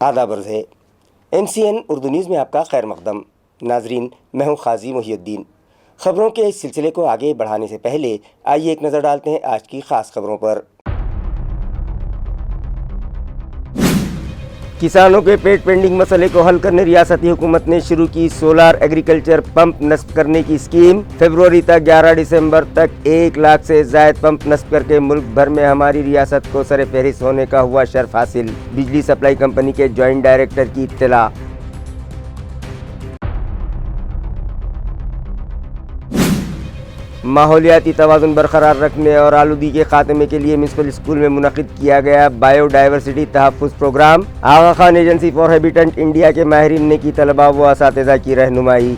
آداب عرض ہے MCN اردو نیوز میں آپ کا خیر مقدم۔ ناظرین، میں ہوں قاضی محی الدین۔ خبروں کے اس سلسلے کو آگے بڑھانے سے پہلے آئیے ایک نظر ڈالتے ہیں آج کی خاص خبروں پر۔ کسانوں کے پیٹ پینڈنگ مسئلے کو حل کرنے ریاستی حکومت نے شروع کی سولار ایگریکلچر پمپ نصب کرنے کی اسکیم۔ فروری تک 11 دسمبر تک 1 لاکھ سے زائد پمپ نصب کر کے ملک بھر میں ہماری ریاست کو سر فہرست ہونے کا ہوا شرف حاصل۔ بجلی سپلائی کمپنی کے جوائنٹ ڈائریکٹر کی اطلاع۔ ماحولیاتی توازن برقرار رکھنے اور آلودگی کے خاتمے کے لیے میونسپل اسکول میں منعقد کیا گیا بائیو ڈائیورسٹی تحفظ programme. Aga Khan agency for habitat India کے ماہرین نے کی طلباء و اساتذہ کی رہنمائی۔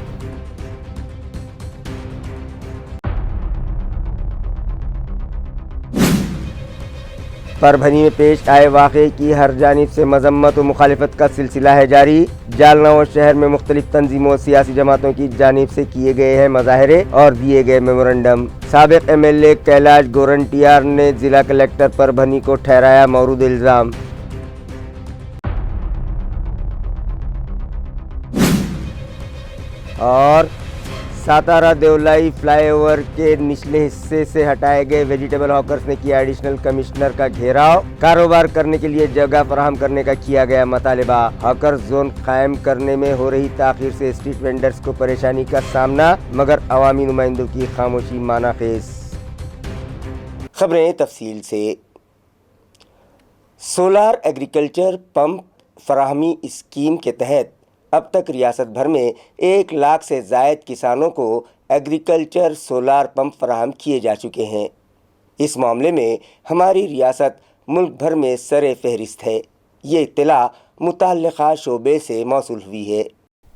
پربھنی میں پیش آئے واقعے کی ہر جانب سے مذمت و مخالفت کا سلسلہ ہے جاری۔ جالنہ و شہر میں مختلف تنظیموں اور سیاسی جماعتوں کی جانب سے کیے گئے ہیں مظاہرے اور دیے گئے میمورنڈم۔ سابق MLA کیلاش گورنٹیار نے ضلع کلکٹر پربھنی کو ٹھہرایا مورود الزام۔ اور ساتارہ دیولائی فلائی اوور کے نچلے حصے سے ہٹائے گئے ویجیٹیبل ہاکرز نے کیا ایڈیشنل کمشنر کا گھیراؤ۔ کاروبار کرنے کے لیے جگہ فراہم کرنے کا کیا گیا مطالبہ۔ ہاکرز زون قائم کرنے میں ہو رہی تاخیر سے اسٹریٹ وینڈرز کو پریشانی کا سامنا، مگر عوامی نمائندوں کی خاموشی معنی خیز۔ خبریں تفصیل سے۔ سولار ایگریکلچر پمپ فراہمی اسکیم کے تحت اب تک ریاست بھر میں 1 لاکھ سے زائد کسانوں کو ایگریکلچر سولار پمپ فراہم کیے جا چکے ہیں۔ اس معاملے میں ہماری ریاست ملک بھر میں سر فہرست ہے۔ یہ اطلاع متعلقہ شعبے سے موصول ہوئی ہے۔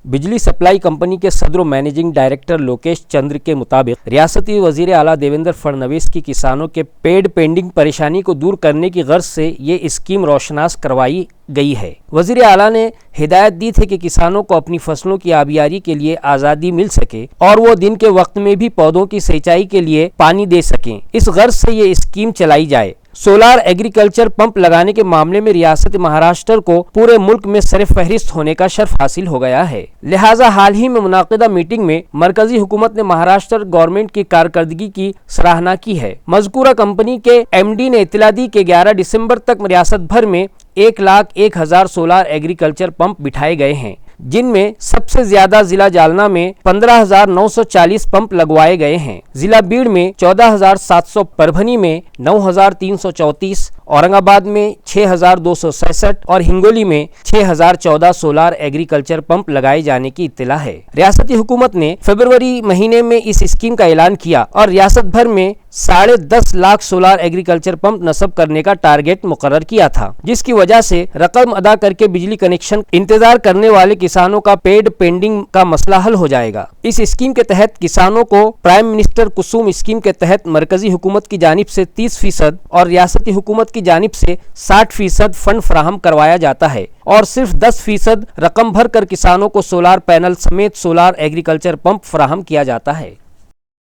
بجلی سپلائی کمپنی کے صدر و مینیجنگ ڈائریکٹر لوکیش چندر کے مطابق ریاستی وزیر اعلیٰ دیویندر فڑنویس کی کسانوں کے پیڈ پینڈنگ پریشانی کو دور کرنے کی غرض سے یہ اسکیم روشناس کروائی گئی ہے۔ وزیر اعلیٰ نے ہدایت دی تھی کہ کسانوں کو اپنی فصلوں کی آبیاری کے لیے آزادی مل سکے اور وہ دن کے وقت میں بھی پودوں کی سینچائی کے لیے پانی دے سکیں۔ اس غرض سے یہ اسکیم چلائی جائے۔ سولار ایگریکلچر پمپ لگانے کے معاملے میں ریاست مہاراشٹر کو پورے ملک میں سر فہرست ہونے کا شرف حاصل ہو گیا ہے۔ لہٰذا حال ہی میں منعقدہ میٹنگ میں مرکزی حکومت نے مہاراشٹر گورنمنٹ کی کارکردگی کی سراہنا کی ہے۔ مذکورہ کمپنی کے MD نے اطلاع دی کہ 11 دسمبر تک ریاست بھر میں 1,01,000 سولار ایگریکلچر پمپ بٹھائے گئے ہیں، جن میں سب سے زیادہ ضلع جالنہ میں 15,940 پمپ لگوائے گئے ہیں، ضلع بیڑ میں 14,700، پربھنی میں 9,334، اورنگ آباد میں 6,266 اور ہنگولی میں 6,014 سولار ایگریکلچر پمپ لگائے جانے کی اطلاع ہے۔ ریاستی حکومت نے فروری مہینے میں اس اسکیم کا اعلان کیا اور ریاست بھر میں 10.5 لاکھ سولار ایگریکلچر پمپ نصب کرنے کا ٹارگیٹ مقرر کیا تھا، جس کی وجہ سے رقم ادا کر کے بجلی کنیکشن انتظار کرنے والے کسانوں کا پیڈ پینڈنگ کا مسئلہ حل ہو جائے گا۔ اس اسکیم کے تحت کسانوں کو پرائم منسٹر کسوم اسکیم کے تحت مرکزی حکومت کی جانب سے 30% اور ریاستی حکومت کی جانب سے 60% فنڈ فراہم کروایا جاتا ہے اور صرف 10% رقم بھر کر کسانوں کو سولار پینل سمیت سولار ایگریکلچر پمپ فراہم کیا جاتا ہے۔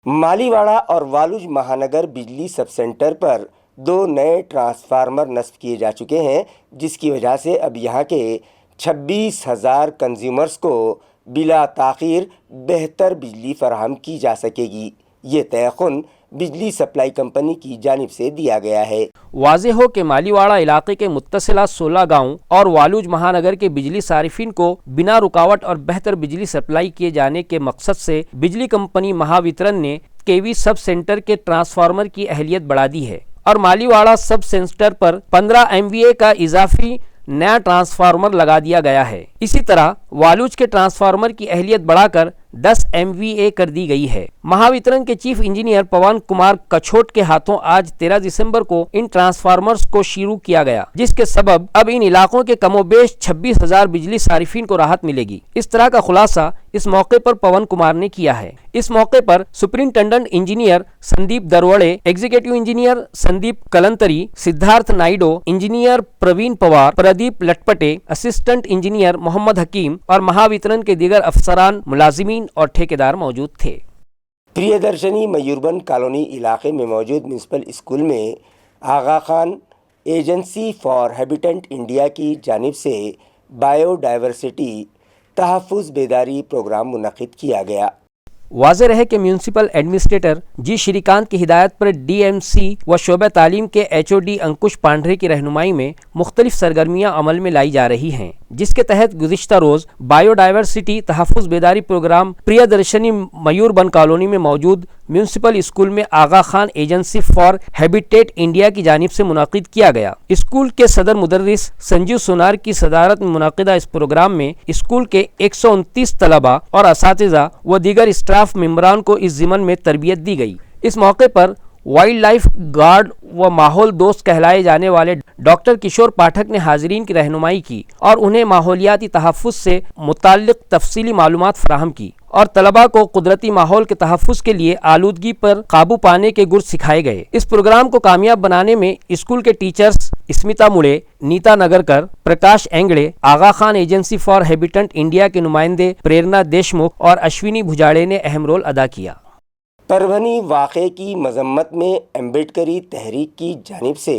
مالی واڑہ اور والوج مہانگر بجلی سب سینٹر پر 2 نئے ٹرانسفارمر نصب کیے جا چکے ہیں، جس کی وجہ سے اب یہاں کے 26,000 کنزیومرز کو بلا تاخیر بہتر بجلی فراہم کی جا سکے گی۔ یہ تیقن بجلی سپلائی کمپنی کی جانب سے دیا گیا ہے۔ واضح ہو کہ مالی واڑہ علاقے کے متصلہ 16 گاؤں اور والوج مہانگر کے بجلی صارفین کو بنا رکاوٹ اور بہتر بجلی سپلائی کیے جانے کے مقصد سے بجلی کمپنی مہاوترن نے KV سب سینٹر کے ٹرانسفارمر کی اہلیت بڑھا دی ہے اور مالی واڑہ سب سینٹر پر 15 MVA کا اضافی نیا ٹرانسفارمر لگا دیا گیا ہے۔ اسی طرح والوج کے ٹرانسفارمر کی اہلیت بڑھا کر 10 MVA کر دی گئی ہے۔ مہاوترن کے چیف انجینئر پون کمار کچھوٹ کے ہاتھوں آج 13 دسمبر کو ان ٹرانسفارمرز کو شروع کیا گیا، جس کے سبب اب ان علاقوں کے کم و بیش 26,000 بجلی صارفین کو راحت ملے گی۔ اس طرح کا خلاصہ اس موقع پر پون کمار نے کیا ہے۔ اس موقع پر superintendent engineer Sandeep Darode, executive engineer Sandeep Kalantri, Siddharth Naidu, engineer Praveen Pawar, Pradeep Latpate, assistant engineer Mohammad Hakeem اور مہاوترن کے دیگر افسران، ملازمین اور ٹھیکیدار موجود تھے۔ پریادرشنی میوربن کالونی علاقے میں موجود میونسپل اسکول میں آغا Khan agency for habitat India کی جانب سے बायोडाइवर्सिटी तहफ़्फ़ुज़ बेदारी प्रोग्राम मुनक़िद किया गया। वाज़ेह रहे कि म्यूनसिपल एडमिनिस्ट्रेटर जी श्रीकांत की हिदायत पर DMC व शोबा तालीम के HOD अंकुश पांढरे की रहनुमाई में मुख्तलिफ सरगर्मियाँ अमल में लाई जा रही हैं, जिसके तहत गुज़िश्ता रोज़ बायोडाइवर्सिटी तहफ़्फ़ुज़ बेदारी प्रोग्राम प्रियदर्शनी मयूरबन कॉलोनी में मौजूद म्यूनसिपल स्कूल में Aga Khan agency for habitat India की जानिब से मुनाकिद किया गया। स्कूल के सदर मुदर्रिस संजीव सोनार की सदारत में मुनाकिदा इस प्रोग्राम में स्कूल के 129 तलबा और असातिज़ा व दीगर स्टाफ मेंबरान को इस ज़िमन में तरबियत दी गई। इस मौके पर वाइल्ड लाइफ गार्ड व माहौल दोस्त कहलाए जाने वाले डॉक्टर किशोर पाठक ने हाज़रीन की रहनुमाई की और उन्हें माहौलियाती तहफ़्फ़ुज़ से मुताल्लिक़ तफसीली मालूमात फ़राहम की और तलबा को कुदरती माहौल के तहफ़्फ़ुज़ के लिए आलूदगी पर काबू पाने के गुर सिखाए गए। इस प्रोग्राम को कामयाब बनाने में स्कूल के teachers Smita Mude, Neeta Nagarkar, Prakash Engade, Aga Khan agency for habitat India के नुमाइंदे प्रेरणा देशमुख और अश्विनी भुजाड़े ने अहम रोल अदा किया। परभनी वाक़े की मजम्मत में अम्बेडकरी तहरीक की जानिब से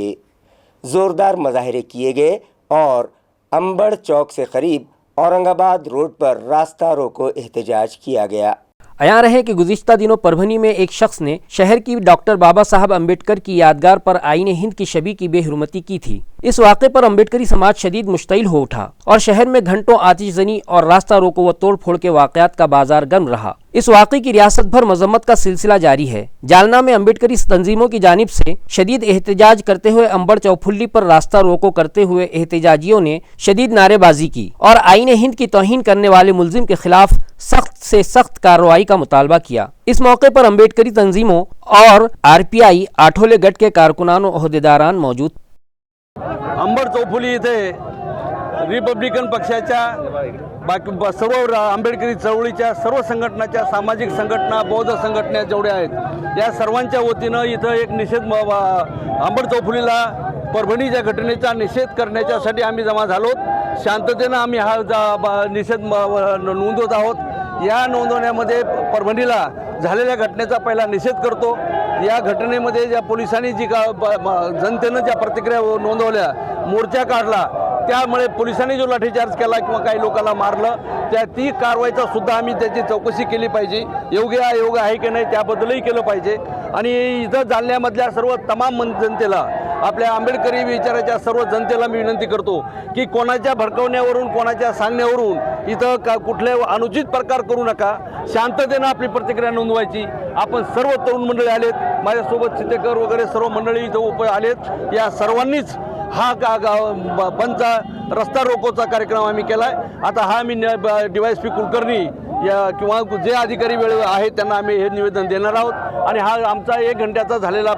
ज़ोरदार मुज़ाहरे किए गए और अंबड़ चौक से करीब औरंगाबाद रोड पर रास्ता रोको एहतजाज किया गया। अयां रहे कि गुज़िश्ता दिनों परभनी में एक शख्स ने शहर की डॉक्टर बाबा साहब अम्बेडकर की यादगार पर आईने हिंद की शबी की बेहुरमती की थी। इस वाक़े पर अम्बेडकरी समाज शदीद मुश्तइल हो उठा और शहर में घंटों आतिशज़नी और रास्ता रोको व तोड़ फोड़ के वाक़यात का बाजार गर्म रहा। इस वाक़े की रियासत भर मजम्मत का सिलसिला जारी है। जालना में अम्बेडकरी तंजीमों की जानिब से शदीद एहतजाज करते हुए अंबड़ चौफुल्ली पर रास्ता रोको करते हुए एहतजाजियों ने शदीद नारेबाजी की और आईने हिंद की तौहीन करने वाले मुल्जिम के खिलाफ सख्त से सख्त कार्रवाई का मुतालबा किया। इस मौके पर अम्बेडकरी तंजीमों और RPI आठोले गट के कारकुनान व अहदेदारान मौजूद। अंबड चौफुली इथे रिपब्लिकन पक्षाच्या बाकी सर्व आंबेडकरी चळवळीच्या सर्व संघटनाच्या सामाजिक संघटना बौद्ध संघटना जेवढ्या आहेत या सर्वांच्या वतीनं इथं एक निषेध अंबड चौफुलीला परभणीच्या घटनेचा निषेध करण्याच्यासाठी आम्ही जमा झालो। शांततेनं आम्ही हा निषेध नोंदवत आहोत। या नोंदवण्यामध्ये परभणीला झालेल्या घटनेचा पहिला निषेध करतो। या घटनेमध्ये ज्या पोलिसांनी जी जनतेनं ज्या प्रतिक्रिया नोंदवल्या, मोर्चा काढला, त्यामुळे पोलिसांनी जो लाठीचार्ज केला किंवा काही लोकांना मारलं, ती कारवाईचा सुद्धा आम्ही त्याची चौकशी केली पाहिजे। योग्य अयोग्य आहे की नाही त्याबद्दलही केलं पाहिजे। आणि इथं जालन्यामधल्या सर्व तमाम जनतेला, आपल्या आंबेडकरी विचाराच्या सर्व जनतेला मी विनंती करतो की कोणाच्या भडकवण्यावरून कोणाच्या सांगण्यावरून इथं कुठले अनुचित प्रकार करू नका। शांततेनं आपली प्रतिक्रिया नोंदवायची। आपण सर्व तरुण मंडळी आलेत, माझ्यासोबत चितेकर वगैरे सर्व मंडळी इथं आलेत। या सर्वांनीच हा बंदचा रस्ता रोकोचा कार्यक्रम आम्ही केलाय। आता हा आम्ही DYSP कुलकर्णी या किंवा जे अधिकारी वेळ आहेत त्यांना आम्ही हे निवेदन देणार आहोत आणि हा आमचा 1 घंट्याचा झालेला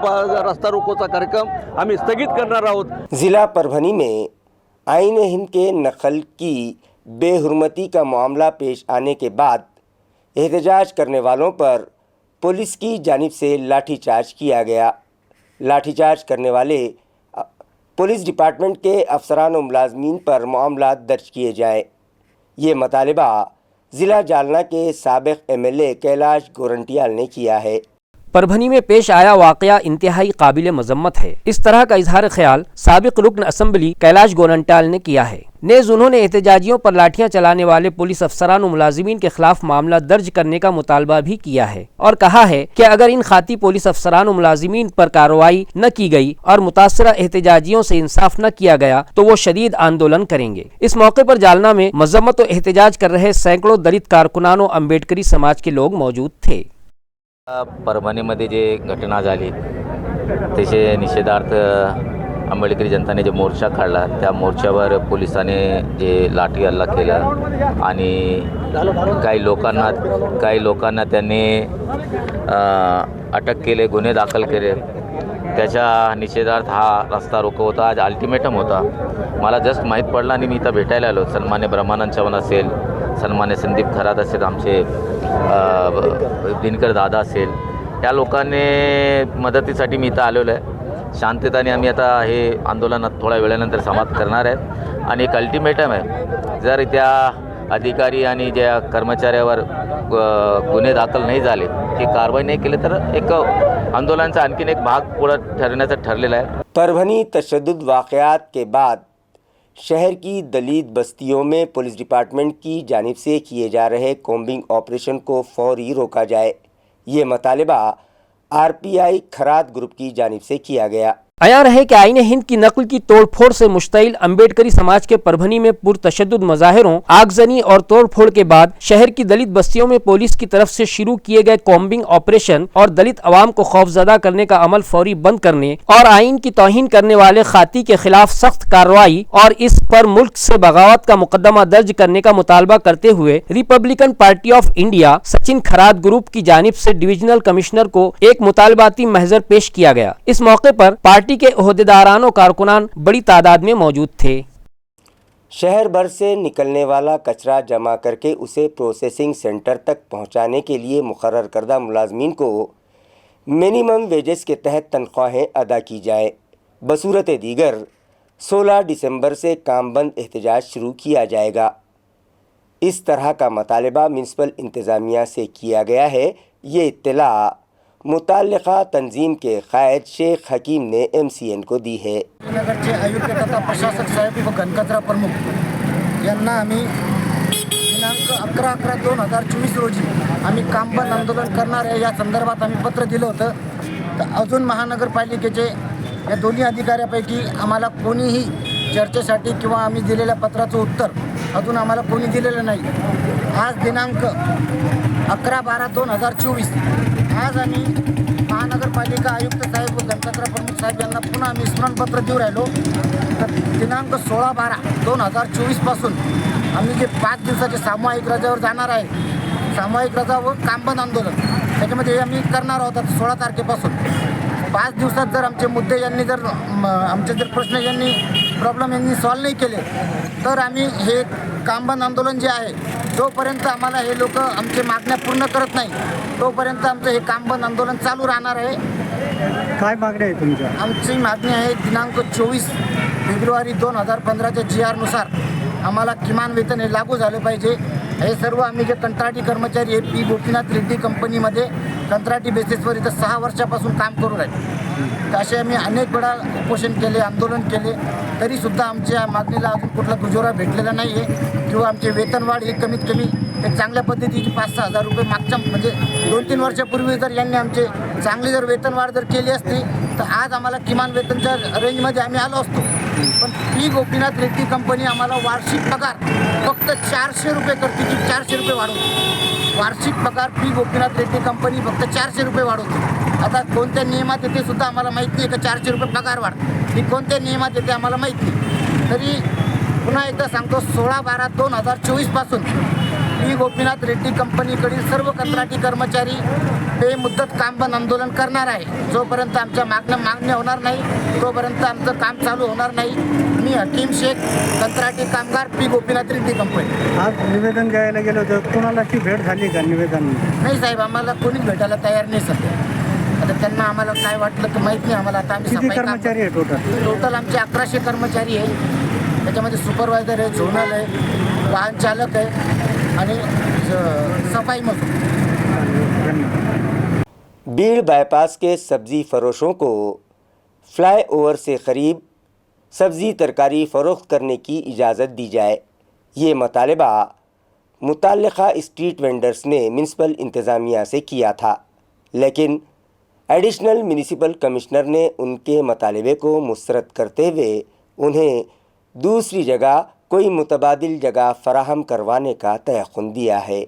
रस्ता रोकोचा कार्यक्रम आम्ही स्थगित करणार आहोत। ज़िला परभनी में आईने हिंद के नकल की बेहुरमती का मामला पेश आने के बाद एहतजाज करने वालों पर पुलिस की जानिब से लाठीचार्ज किया गया। लाठीचार्ज करने वाले पुलिस डिपार्टमेंट के अफसरान व मुलाजमीन पर मामला दर्ज किए जाए। ये मुतालबा ज़िला जालना के साबिक़ MLA कैलाश गोरंटियाल ने किया है। परभनी में पेश आया वाक़या इंतहाई काबिल मजम्मत है। इस तरह का इजहार ख्याल साबिक़ रुकन असम्बली कैलाश गोरंटियाल ने किया है। नेज़ उन्होंने एहतजाजियों पर लाठियां चलाने वाले पुलिस अफसरान और मुलाजिमीन के खिलाफ मामला दर्ज करने का मुतालबा भी किया है और कहा है कि अगर इन खाती पुलिस अफसरान और मुलाजिमीन पर कार्रवाई न की गई और मुतासरा एहतजाजियों से इंसाफ न किया गया तो वो शदीद आंदोलन करेंगे। इस मौके पर जालना में मजम्मत और एहतजाज कर रहे सैकड़ों दलित कारकुनानों अम्बेडकरी समाज के लोग मौजूद थे। परभणीमध्ये जे घटना झाली त्याचे निषेधार्थ आंबेडकरी जनताने जे मोर्चा काढला त्या मोर्चावर पोलिसांनी जे लाठी हल्ला केला आणि काही लोकांना त्यांनी अटक केले, गुन्हे दाखल केले। त्याच्या निषेधार्थ हा रस्ता रोको होता। आज अल्टिमेटम होता। मला जस्ट माहीत पडला आणि मी इथं भेटायला आलो। सन्मान्य ब्रह्मानंद चव्हाण असेल, सन्मान्य संदीप खरात असेल, आमचे दिनकर दादा असेल, या लोकांनी मदतीसाठी मी इथं आलेलो आहे। शांततेने आम्ही आता हे आंदोलन थोड्या वेळानंतर समाप्त करणार आहे आणि एक अल्टिमेटम आहे, जर त्या अधिकारी आणि ज्या कर्मचाऱ्यावर गुन्हे दाखल नाही झाले, ती कारवाई नाही केली तर एक आंदोलनाचा आणखीन एक भाग पुढे ठरण्याचं ठरलेला आहे। परभनी तशद्दुद वाक़यात के बाद शहर की दलित बस्तियों में पुलिस डिपार्टमेंट की जानिब से किए जा रहे कॉम्बिंग ऑपरेशन को फौरी रोका जाए, ये मुतालिबा आरपीआई खरात ग्रुप की जानिब से किया गया। आया रहे कि आईने हिंद की नकल की तोड़फोड़ से मुश्तइल अम्बेडकरी समाज के परभनी में पुरतशद्दुद मज़ाहिरों, आगजनी और तोड़फोड़ के बाद शहर की दलित बस्तियों में पुलिस की तरफ से शुरू किए गए कॉम्बिंग ऑपरेशन और दलित अवाम को खौफजदा करने का अमल फौरी बंद करने और आइन की तौहीन करने वाले खाती के खिलाफ सख्त कार्रवाई और इस पर मुल्क से बगावत का मुकदमा दर्ज करने का मुतालबा करते हुए Republican party of India Sachin Kharat group की जानिब से डिविजनल कमिश्नर को एक मुतालबाती महजर पेश किया गया। इस मौके पर पार्टी के ओहदेदारान और कारकुनान बड़ी तादाद में मौजूद थे। शहर भर से निकलने वाला कचरा जमा करके उसे प्रोसेसिंग सेंटर तक पहुंचाने के लिए मुकर्रर करदा मुलाजमीन को मिनिमम वेजेस के तहत तनख्वाहें अदा की जाए। बसूरत दीगर 16 दिसंबर से काम बंद एहतजाज शुरू किया जाएगा। इस तरह का मुतालबा म्युनिसिपल इंतज़ामिया से किया गया है। ये इत्तला मुताल्लिक़ा तंजीम के क़ायद शेख हकीम ने MCN को दी है। नगरचे आयुक्त तथा प्रशासक साहेब व घनकचरा प्रमुख यांना आम्ही दिनांक 11/11/2024 रोजी आम्ही काम बंद आंदोलन करणार आहे या संदर्भात आम्ही पत्र दिलं होतं। तर अजून महानगरपालिकेचे या दोन्ही अधिकाऱ्यापैकी आम्हाला कोणीही चर्चेसाठी किंवा आम्ही दिलेल्या पत्राचं उत्तर अजून आम्हाला कोणी दिलेलं नाही। आज दिनांक 11/12/2024 आज आम्ही महानगरपालिका आयुक्त साहेब व घनकचरा प्रमुख साहेब यांना पुन्हा आम्ही स्मरणपत्र देऊ राहिलो। तर दिनांक 16/12/2024 पासून आम्ही जे 5 दिवसाचे सामूहिक रजेवर जाणार आहे, सामूहिक रजा व कामबंद आंदोलन त्याच्यामध्ये आम्ही करणार आहोत 16 तारखेपासून। 5 दिवसात जर आमचे मुद्दे यांनी जर आमचे जर प्रश्न यांनी प्रॉब्लेम यांनी सॉल्व नाही केले तर आम्ही हे कामबंद आंदोलन जे आहे जोपर्यंत आम्हाला हे लोक आमचे मागण्या पूर्ण करत नाही तोपर्यंत आमचं हे कामबंद आंदोलन चालू राहणार आहे। काय मागणी आहे तुमच्या? आमची मागणी आहे दिनांक 24 फेब्रुवारी 2015च्या GR नुसार आम्हाला किमान वेतन हे लागू झालं पाहिजे। हे सर्व आम्ही जे कंत्राटी कर्मचारी आहे पी गोपीनाथ रेड्डी कंपनीमध्ये कंत्राटी बेसिसवर इथं 6 वर्षापासून काम करू राहिले। तर असे आम्ही अनेक वेळा उपोषण केले, आंदोलन केले, तरीसुद्धा आमच्या मागणीला अजून कुठला दुजोरा भेटलेला नाही आहे किंवा आमचे वेतनवाढ ही कमीत कमी एक चांगल्या पद्धतीची 5-6 हजार रुपये मागच्या म्हणजे 2-3 वर्षापूर्वी जर यांनी आमचे चांगली जर वेतनवाढ जर केली असती तर आज आम्हाला किमान वेतनच्या रेंजमध्ये आम्ही आलो असतो। पण पी गोपीनाथ रेड्डी कंपनी आम्हाला वार्षिक पगार फक्त 400 रुपये करते की 400 रुपये वाढवते। वार्षिक पगार पी गोपीनाथ रेड्डी कंपनी फक्त 400 रुपये वाढवते। आता कोणत्या नियमात येते सुद्धा आम्हाला माहीत नाही का 400 रुपये पगार वाढ ही कोणत्या नियमात येते आम्हाला माहीत नाही। तरी पुन्हा एकदा सांगतो 16/12/2024 पासून पी गोपीनाथ रेड्डी कंपनीकडील सर्व कंत्राटी कर्मचारी बेमुदत कामबंद आंदोलन करणार आहे। जोपर्यंत आमच्या मागण्या होणार नाही तोपर्यंत आमचं काम चालू होणार नाही। मी हकीम शेख, कंत्राटी कामगार, पी गोपीनाथ रेड्डी कंपनी। आज निवेदन द्यायला गेलो होतं, कोणालाची भेट झाली का निवेदन? नाही साहेब, आम्हाला कोणीच भेटायला तयार नाही सध्या। आता त्यांना आम्हाला काय वाटलं तर माहीत नाही आम्हाला। आता आम्ही किती कर्मचारी आहे टोटल आमचे 1100 कर्मचारी आहे। त्याच्यामध्ये सुपरवायझर आहे, झोनल आहे, वाहन चालक आहे आणि सफाई मजदूर। बीड़ बाईपास के सब्ज़ी फरोशों को फ्लाई ओवर से करीब सब्ज़ी तरकारी फ़रोख्त करने की इजाज़त दी जाए, ये मुतालबा मुताल्लिक़ा स्ट्रीट वेंडर्स ने म्युनिसिपल इंतज़ामिया से किया था, लेकिन एडिशनल म्युनिसिपल कमिश्नर ने उनके मुतालबे को मुस्तरद करते हुए उन्हें दूसरी जगह कोई मुतबादिल जगह फराहम करवाने का तयक़ुन दिया है।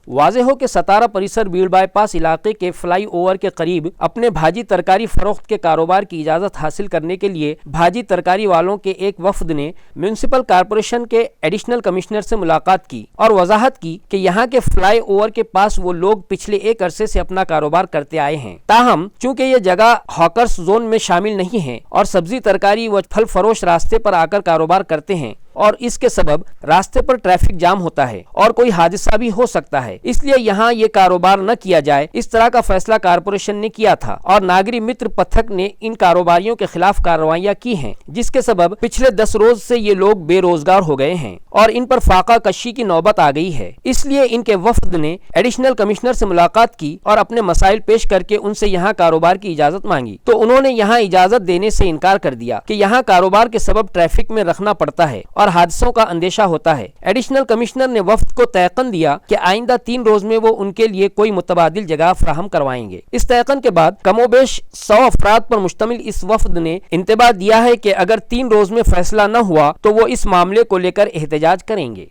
वाज़ेह हो कि सतारा परिसर बीड़ बाईपास इलाके के फ्लाई ओवर के करीब अपने भाजी तरकारी फरोख्त के कारोबार की इजाज़त हासिल करने के लिए भाजी तरकारी वालों के एक वफद ने म्युनिसिपल कॉरपोरेशन के एडिशनल कमिश्नर से मुलाकात की और वजाहत की कि यहाँ के फ्लाई ओवर के पास वो लोग पिछले एक अरसे से अपना कारोबार करते आए हैं। ताहम चूँकि ये जगह हॉकर्स जोन में शामिल नहीं है और सब्जी तरकारी व फल फरोश रास्ते पर आकर कारोबार करते हैं, और इसके सबब रास्ते पर ट्रैफिक जाम होता है और कोई हादसा भी हो सकता है। इसलिए यहाँ ये कारोबार न किया जाए, इस तरह का फैसला कारपोरेशन ने किया था और नागरिक मित्र पथक ने इन कारोबारियों के खिलाफ कार्रवाइयाँ की हैं, जिसके सबब पिछले 10 रोज से ये लोग बेरोजगार हो गए हैं और इन पर फाका कशी की नौबत आ गई है। इसलिए इनके वफद ने एडिशनल कमिश्नर से मुलाकात की और अपने मसाइल पेश करके उनसे यहाँ कारोबार की इजाजत मांगी, तो उन्होंने यहाँ इजाजत देने से इनकार कर दिया कि यहाँ कारोबार के सबब ट्रैफिक में रखना पड़ता है और हादसों का अंदेशा होता है। एडिशनल कमिश्नर ने वफद को तयकन दिया कि आइंदा 3 रोज में वो उनके लिए कोई मुतबादिल जगह फराहम करवाएंगे। इस तयकन के बाद कमोबेश 100 अफराद पर मुश्तमिल इस वफद ने इंतबाह दिया है कि अगर 3 रोज में फैसला न हुआ तो वो इस मामले को लेकर एहतजाज करेंगे।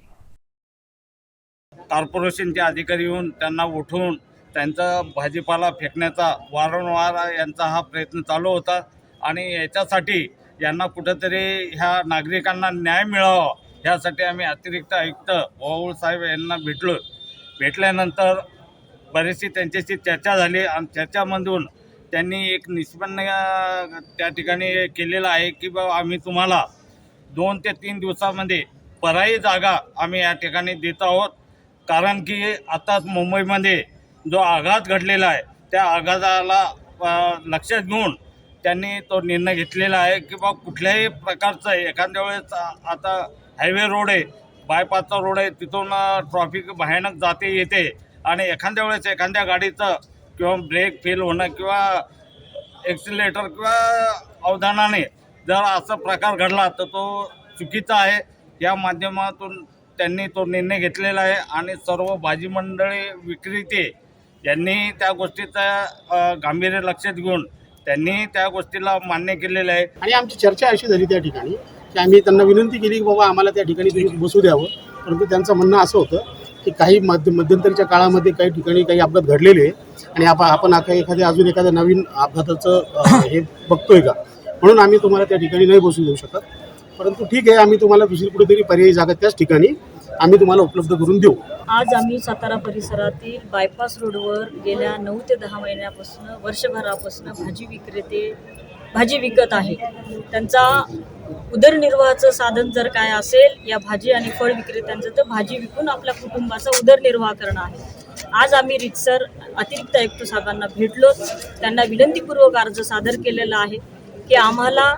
कॉर्पोरेशनचे अधिकारी येऊन त्यांना उठवून त्यांचा भाजीपाला फेकण्याचा वारंवार यांचा हा प्रयत्न चालू होता आणि याच्यासाठी यांना कुठेतरी ह्या नागरिकांना न्याय मिळावा यासाठी आम्ही अतिरिक्त आयुक्त वाऊळ साहेब यांना भेटल्यानंतर बरीचशी त्यांच्याशी चर्चा झाली आणि चर्चामधून त्यांनी एक निष्पन्न त्या ठिकाणी केलेलं आहे की बाबा आम्ही तुम्हाला 2 ते 3 दिवसामध्ये पर्यायी जागा आम्ही या ठिकाणी देत आहोत। कारण की आताच मुंबईमध्ये जो आघात घडलेला आहे त्या आघाताला लक्षात घेऊन त्यांनी तो निर्णय घेतलेला आहे की बा कुठल्याही प्रकारचं एखाद्या वेळेस आता हायवे रोड आहे, बायपासचा रोड आहे, तिथून ट्रॉफिक भयानक जाते येते आणि एखाद्या वेळेस एखाद्या गाडीचं किंवा ब्रेक फेल होणं किंवा एक्सिलेटर किंवा अवधानाने जर असा प्रकार घडला तर तो चुकीचा आहे। या माध्यमातून त्यांनी तो निर्णय घेतलेला आहे आणि सर्व भाजी मंडळी विक्रेते यांनी त्या गोष्टीचा गांभीर्य लक्षात घेऊन त्यांनी त्या गोष्टीला मान्य केलेलं आहे। आणि आमची चर्चा अशी झाली त्या ठिकाणी की आम्ही त्यांना विनंती केली की बाबा आम्हाला त्या ठिकाणी तुम्ही बसू द्यावं, परंतु त्यांचं म्हणणं असं होतं की काही मध्यंतरीच्या काळामध्ये काही ठिकाणी काही अपघात घडलेले आणि आपण अजून एखाद्या नवीन अपघाताचं हे बघतोय का, म्हणून आम्ही तुम्हाला त्या ठिकाणी नाही बसू देऊ शकत। परंतु ठीक आहे, आम्ही तुम्हाला दुसरी कुठेतरी पर्यायी जागा त्याच ठिकाणी आम्ही तुम्हाला उपलब्ध करून देऊ। आज आम्ही सातारा परिसरातील बायपास रोडवर गेल्या 9 ते 10 महिन्यापासून वर्षभरापासून भाजी विक्रेते भाजी विकत आहे। त्यांचा उदरनिर्वाहाचं साधन जर काय असेल या भाजी आणि फळ विक्रेत्यांचं तर भाजी विकून आपल्या कुटुंबाचा उदरनिर्वाह करणं आहे। आज आम्ही रितसर अतिरिक्त आयुक्त साहेबांना भेटलो, त्यांना विनंतीपूर्वक अर्ज सादर केलेला आहे की आम्हाला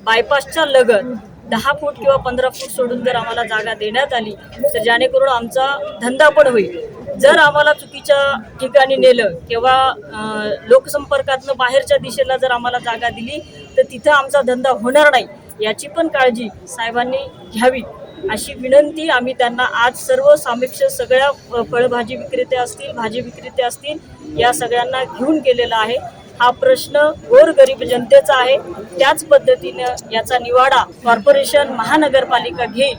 बायपासच्या लगत 10 फूट किंवा 15 फूट सोडून जर आम्हाला जागा देण्यात आली तर जेणेकरून आमचा धंदा पण होईल। जर आम्हाला चुकीच्या ठिकाणी नेलं किंवा लोकसंपर्कातनं बाहेरच्या दिशेला जर आम्हाला जागा दिली तर तिथं आमचा धंदा होणार नाही, याची पण काळजी साहेबांनी घ्यावी अशी विनंती आम्ही त्यांना आज सर्व सामिक्ष सगळ्या फळभाजी विक्रेते असतील, भाजी विक्रेते असतील, या सगळ्यांना घेऊन केलेला आहे। हा प्रश्न गोरगरीब जनतेचा आहे, त्याच पद्धतीनं याचा निवाडा कॉर्पोरेशन महानगरपालिका घेईल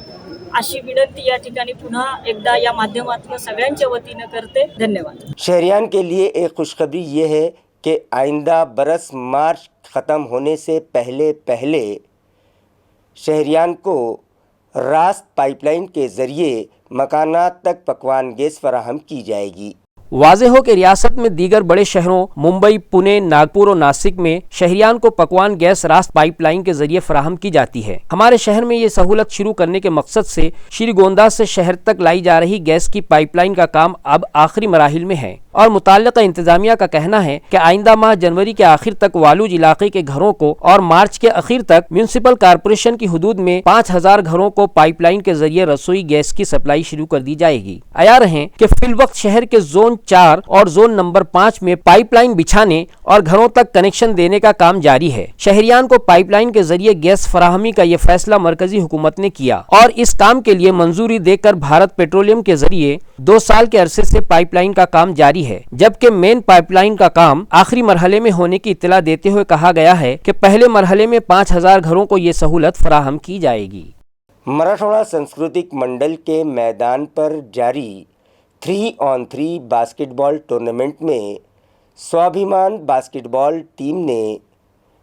अशी विनंती या ठिकाणी पुन्हा एकदा या माध्यमातून सगळ्यांच्या वतीनं करते। धन्यवाद। शहरियान के लिए एक खुशखबरी ये है कि आइंदा बरस मार्च ख़त्म होने से पहले शहरियान को रास्त पाइपलाइन के ज़रिए मकानात तक पकवान गैस फराहम की जाएगी। वाज़ेह हो कि रियासत में दीगर बड़े शहरों मुंबई, पुणे, नागपुर और नासिक में शहरियान को पकवान गैस रास्त पाइपलाइन के जरिए फराहम की जाती है। हमारे शहर में ये सहूलत शुरू करने के मकसद से श्री गोंदा से शहर तक लाई जा रही गैस की पाइपलाइन का काम अब आखिरी मराहिल में है और मुताल्लिका इंतजामिया का कहना है कि आइंदा माह जनवरी के आखिर तक वालूज इलाके के घरों को और मार्च के आखिर तक म्यूनसिपल कॉर्पोरेशन की हुदूद में 5000 घरों को पाइपलाइन के जरिए रसोई गैस की सप्लाई शुरू कर दी जाएगी। आया रहे कि फिल वक्त शहर के जोन 4 और जोन नंबर 5 में पाइपलाइन बिछाने और घरों तक कनेक्शन देने का काम जारी है। शहरियान को पाइपलाइन के जरिए गैस फराहमी का ये फैसला मरकजी हुकूमत ने किया और इस काम के लिए मंजूरी देकर भारत पेट्रोलियम के जरिए 2 साल के अरसे से पाइपलाइन का काम जारी है, जबकि मेन पाइपलाइन का काम आखिरी मरहले में होने की इत्तला देते हुए कहा गया है कि पहले मरहले में 5000 घरों को ये सहूलत फराहम की जाएगी। मराठवाड़ा सांस्कृतिक मंडल के मैदान पर जारी 3-on-3 बास्केटबॉल टूर्नामेंट में स्वाभिमान बास्केटबॉल टीम ने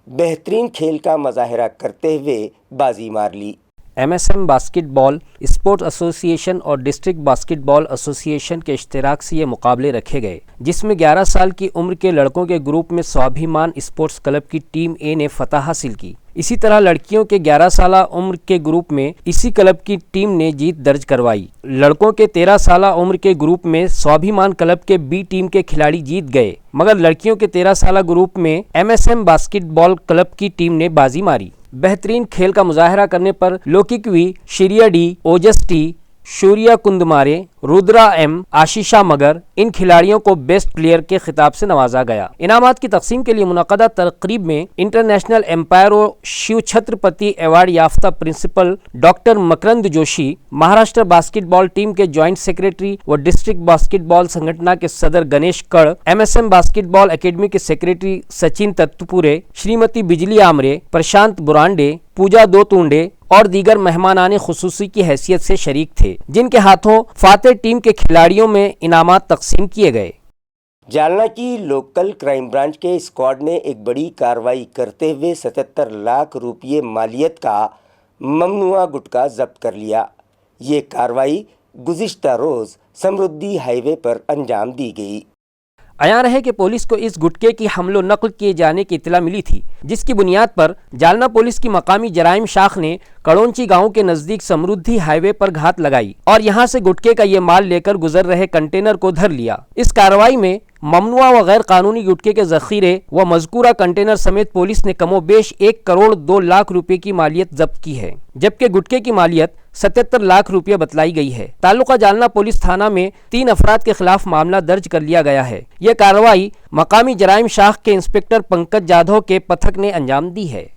बेहतरीन खेल का मुजाहरा करते हुए बाजी मार ली। MSM बास्केटबॉल स्पोर्ट्स एसोसिएशन और डिस्ट्रिक्ट बास्केटबॉल एसोसिएशन के इश्तिराक से ये मुकाबले रखे गए, जिसमें 11 साल की उम्र के लड़कों के ग्रुप में स्वाभिमान स्पोर्ट्स क्लब की टीम ए ने फतह हासिल की। इसी तरह लड़कियों के 11 साल उम्र के ग्रुप में इसी क्लब की टीम ने जीत दर्ज करवाई। लड़कों के 13 साल उम्र के ग्रुप में स्वाभिमान क्लब के बी टीम के खिलाड़ी जीत गए, मगर लड़कियों के 13 साल ग्रुप में MSM बास्केटबॉल क्लब की टीम ने बाजी मारी। बेहतरीन खेल का मुजाहरा करने पर लौकिकवी, शिरिया डी, ओजस टी, शूर्या कुंदमारे, रुद्रा एम, आशीषा मगर इन खिलाड़ियों को बेस्ट प्लेयर के खिताब से नवाजा गया। इनामात की तकसीम के लिए मुनक़दा तकरीब में इंटरनेशनल एम्पायर और शिव छत्रपति अवार्ड याफ्ता principal doctor Makarand Joshi, Maharashtra basketball team के ज्वाइंट सेक्रेटरी व डिस्ट्रिक्ट बास्केटबॉल संगठन के सदर Ganesh Kad, MSM basketball academy के सेक्रेटरी सचिन तत्तपुरे, श्रीमती बिजली आमरे, प्रशांत बुरांडे, पूजा दोतुंडे और दीगर मेहमानाने खुसूसी की हैसियत से शरीक थे, जिनके हाथों फातेह टीम के खिलाड़ियों में इनामात तकसीम किए गए। जालना की लोकल क्राइम ब्रांच के स्क्वाड ने एक बड़ी कार्रवाई करते हुए 77 लाख रुपये मालियत का ममनुआ गुटखा जब्त कर लिया। ये कार्रवाई गुज़िश्ता रोज़ समृद्धि हाईवे पर अंजाम दी गई। अयान है कि पुलिस को इस गुटके की हमलो नकल किए जाने की इत्तला मिली थी, जिसकी बुनियाद पर जालना पुलिस की मकामी जराइम शाख ने कड़ोंची गांव के नजदीक समृद्धि हाईवे पर घात लगाई और यहां से गुटके का ये माल लेकर गुजर रहे कंटेनर को धर लिया। इस कार्रवाई में ममनुआ व गैर कानूनी गुटके के जखीरे व मजकूरा कंटेनर समेत पुलिस ने कमोबेश 1 करोड़ 2 लाख रुपए की मालियत जब्त की है, जबकि गुटके की मालियत 77 लाख रुपये बतलाई गई है। तालुका जालना पुलिस थाना में 3 अफराद के खिलाफ मामला दर्ज कर लिया गया है। यह कार्रवाई मकामी जराइम शाख के इंस्पेक्टर पंकज जाधव के पथक ने अंजाम दी है।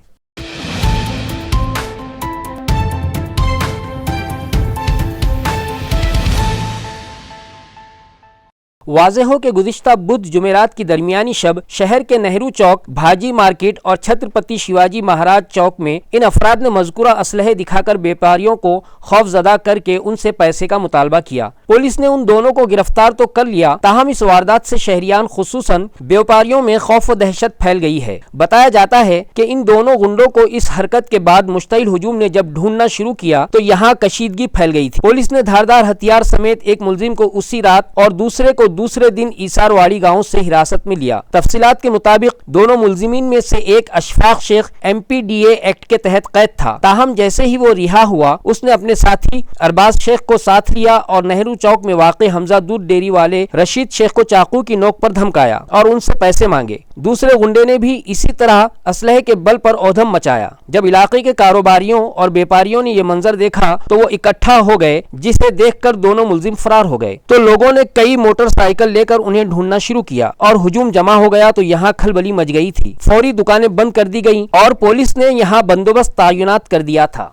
वाज़ेह हो के गुज़िश्ता बुध जुमेरात की दरमियानी शब शहर के नेहरू चौक, भाजी मार्केट और छत्रपति शिवाजी महाराज चौक में इन अफराद ने मज़कूरा असलहे दिखाकर व्यापारियों को खौफजदा करके उनसे पैसे का मुतालबा किया। पुलिस ने उन दोनों को गिरफ्तार तो कर लिया, ताहम इस वारदात से शहरियान खुसूसन व्यापारियों में खौफ व दहशत फैल गई है। बताया जाता है कि इन दोनों गुंडों को इस हरकत के बाद मुश्तइल हुजूम ने जब ढूंढना शुरू किया तो यहाँ कशीदगी फैल गई थी। पुलिस ने धारदार हथियार समेत एक मुलजिम को उसी रात और दूसरे को दूसरे दिन ईसारवाड़ी गांव से हिरासत में लिया। तफसीलात के मुताबिक दोनों मुलजिमीन में से एक अशफाक शेख MPDA एक्ट के तहत कैद था, ताहम जैसे ही वो रिहा हुआ उसने अपने साथी अरबाज शेख को साथ लिया और नेहरू चौक में वाक़े हमजा दूध डेयरी वाले रशीद शेख को चाकू की नोक पर धमकाया और उनसे पैसे मांगे। दूसरे गुंडे ने भी इसी तरह असलहे के बल पर औधम मचाया। जब इलाके के कारोबारियों और व्यापारियों ने यह मंजर देखा तो वो इकट्ठा हो गए, जिसे देखकर दोनों मुलजिम फरार हो गए। तो लोगों ने कई मोटरसाइकिल लेकर उन्हें ढूंढना शुरू किया और हुजूम जमा हो गया तो यहाँ खलबली मच गई थी। फौरी दुकानें बंद कर दी गई और पुलिस ने यहाँ बंदोबस्त तैनात कर दिया था।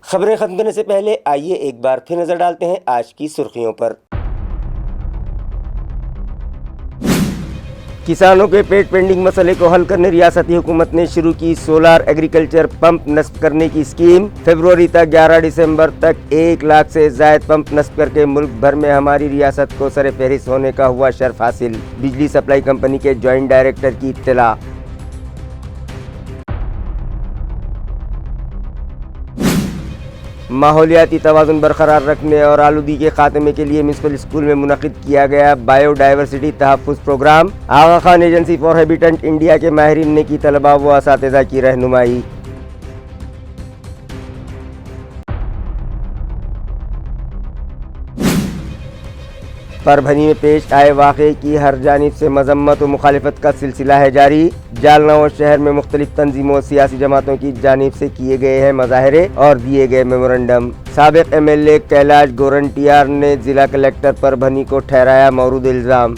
खबरें खत्म करने से पहले आइए एक बार फिर नजर डालते हैं आज की सुर्खियों पर। किसानों के पेट पेंडिंग मसले को हल करने रियासती हुकूमत ने शुरू की सोलार एग्रीकल्चर पंप नस्ब करने की स्कीम। फरवरी तक 11 दिसंबर तक 1 लाख से ज्यादा पंप नस्ब करके मुल्क भर में हमारी रियासत को सर फहरिस्त होने का हुआ शर्फ हासिल। बिजली सप्लाई कंपनी के ज्वाइंट डायरेक्टर की इत्तला। माहौलियाती तवाज़ुन बरकरार रखने और आलूगी के खात्मे के लिए म्यूनसिपल स्कूल में मुनक़िद किया गया बायोडाइवर्सिटी तहफ़्फ़ुज़ programme. Aga Khan agency for habitat India के माहिरीन ने की तलबा व असातिज़ा की रहनुमाई। परभनी में पेश आए वाक़े की हर जानिब से मजम्मत व मुखालिफत का सिलसिला है जारी। जालना और शहर में मुख्तलिफ तंजीमों और सियासी जमातों की जानिब से किए गए हैं मुजाहरे और दिए गए मेमोरेंडम। साबिक़ MLA कैलाश गोरंटियार ने जिला कलेक्टर परभनी को ठहराया मौरूद इल्ज़ाम।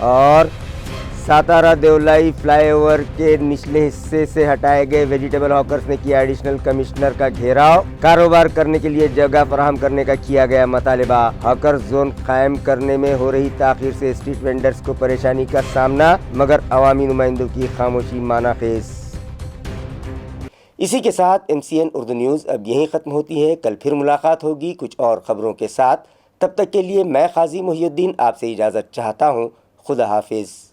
और सातारा देवलाई फ्लाईओवर के निचले हिस्से से हटाए गए वेजिटेबल हॉकर्स ने किया एडिशनल कमिश्नर का घेराव। कारोबार करने के लिए जगह फराहम करने का किया गया मुतालबा। हॉकर्स जोन कायम करने में हो रही ताख़ीर से स्ट्रीट वेंडर्स को परेशानी का सामना, मगर अवामी नुमाइंदों की खामोशी मानाखेज। इसी के साथ MCN उर्दू न्यूज़ अब यहीं ख़त्म होती है। कल फिर मुलाकात होगी कुछ और ख़बरों के साथ। तब तक के लिए मैं क़ाज़ी मुहियुद्दीन आपसे इजाज़त चाहता हूँ। खुदा हाफिज़।